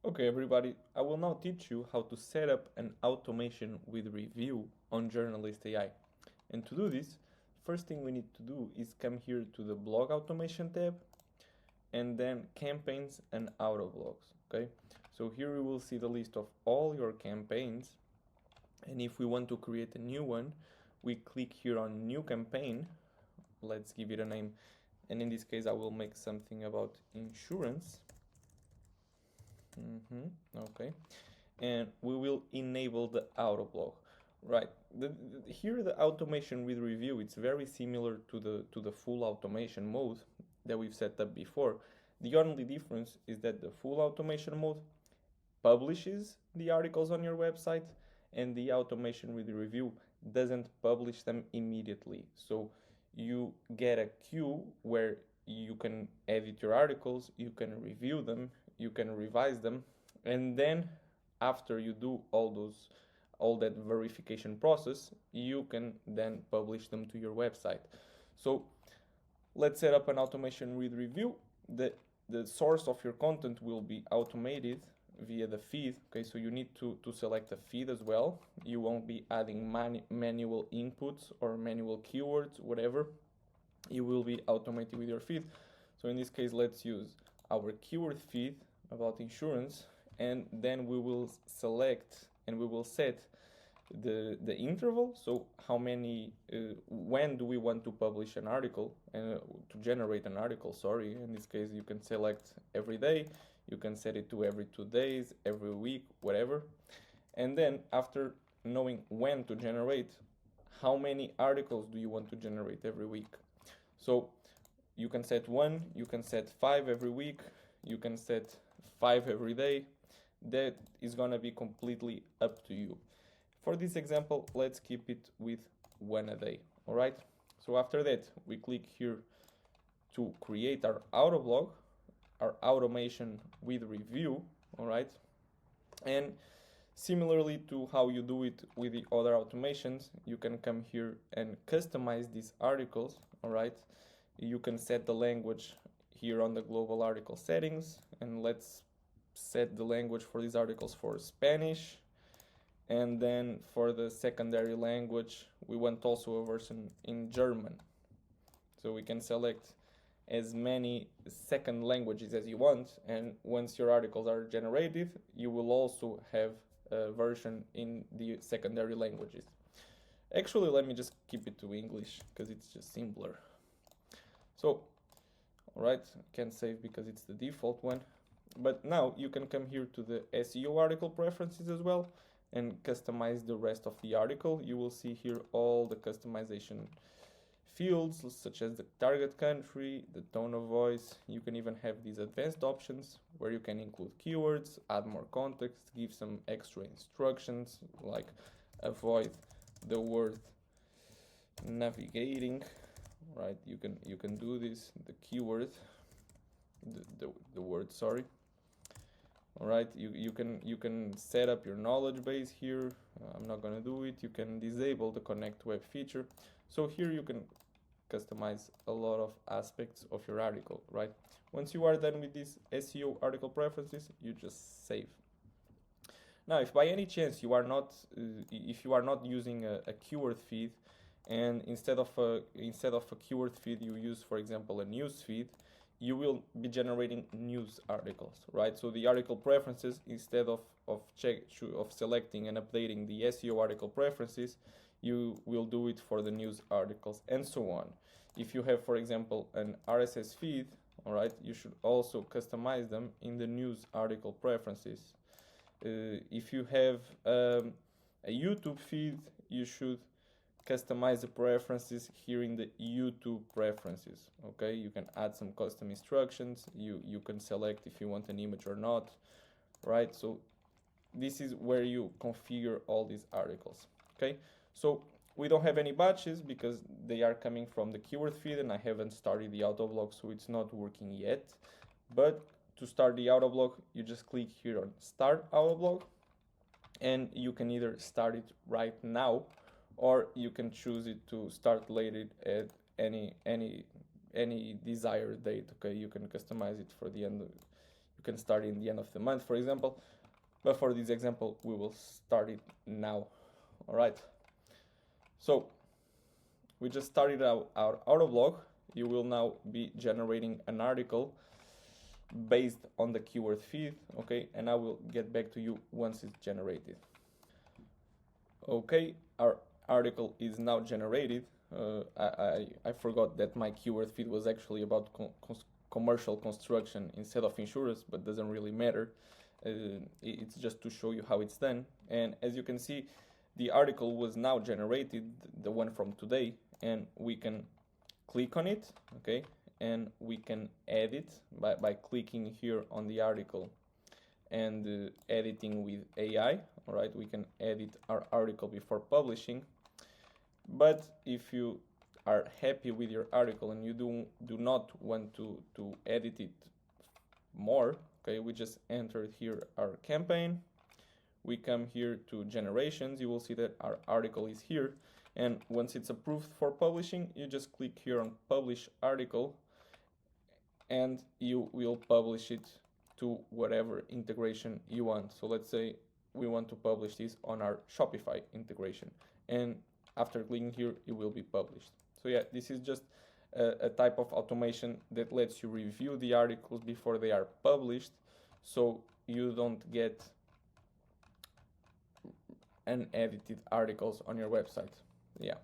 Okay, everybody, I will now teach you how to set up an automation with review on Journalist AI. And to do this, first thing we need to do is come here to the blog automation tab and then campaigns and Autoblogs. Okay, so here we will see the list of all your campaigns. And if we want to create a new one, we click here on new campaign. Let's give it a name. And in this case, I will make something about insurance. Okay, and we will enable the Autoblog. Right, here the automation with review, it's very similar to the full automation mode that we've set up before. The only difference is that the full automation mode publishes the articles on your website, and the automation with review doesn't publish them immediately. So you get a queue where you can edit your articles, you can review them, you can revise them, and then after you do all that verification process, you can then publish them to your website. So let's set up an automation with review. The source of your content will be automated via the feed. Okay, so you need to select a feed as well. You won't be adding manual inputs or manual keywords, whatever. You will be automated with your feed. So in this case, let's use our keyword feed about insurance, and then we will select and we will set the interval. So how many when do we want to publish an article and to generate an article, sorry. In this case, you can select every day, you can set it to every 2 days, every week, whatever. And then after knowing when to generate, how many articles do you want to generate every week? So you can set 1, you can set 5 every week, you can set 5 every day. That is gonna be completely up to you. For this example, let's keep it with 1 a day. All right, so after that, we click here to create our Autoblog, our automation with review. All right, and similarly to how you do it with the other automations, you can come here and customize these articles. All right, you can set the language here on the global article settings, and let's set the language for these articles for Spanish. And then for the secondary language, we want also a version in German. So we can select as many second languages as you want, and once your articles are generated, you will also have a version in the secondary languages. Actually, let me just keep it to English because it's just simpler. So, alright, can't save because it's the default one. But now you can come here to the SEO article preferences as well and customize the rest of the article. You will see here all the customization fields, such as the target country, the tone of voice. You can even have these advanced options where you can include keywords, add more context, give some extra instructions, like avoid the word navigating. Right, you can do this, the keyword, the word, sorry. All right, you can set up your knowledge base here. I'm not gonna do it. You can disable the connect web feature. So here you can customize a lot of aspects of your article. Right, once you are done with these SEO article preferences, you just save. Now, if by any chance you are not using a keyword feed, and instead of a keyword feed you use, for example, a news feed, you will be generating news articles, right? So the article preferences, instead of selecting and updating the SEO article preferences, you will do it for the news articles, and so on. If you have, for example, an RSS feed, all right, you should also customize them in the news article preferences. If you have a YouTube feed, you should customize the preferences here in the YouTube preferences. Okay, you can add some custom instructions. You can select if you want an image or not, right? So this is where you configure all these articles. Okay, so we don't have any batches because they are coming from the keyword feed, and I haven't started the Autoblog, so it's not working yet. But to start the Autoblog, you just click here on Start Autoblog, and you can either start it right now, or you can choose it to start later at any desired date. Okay, you can customize it for the end. You You can start in the end of the month, for example, but for this example, we will start it now. All right. So we just started our Autoblog. You will now be generating an article based on the keyword feed, okay? And I will get back to you once it's generated. Okay, our article is now generated. I forgot that my keyword feed was actually about commercial construction instead of insurance, but doesn't really matter. It's just to show you how it's done. And as you can see, the article was now generated, the one from today, and we can click on it, okay, and we can edit by clicking here on the article and editing with AI. All right, we can edit our article before publishing. But if you are happy with your article and you do not want to edit it more, okay, we just enter here our campaign. We come here to generations. You will see that our article is here, and once it's approved for publishing, you just click here on publish article, and you will publish it to whatever integration you want. So let's say we want to publish this on our Shopify integration, and after clicking here, it will be published. So yeah, this is just a type of automation that lets you review the articles before they are published, so you don't get unedited articles on your website. Yeah.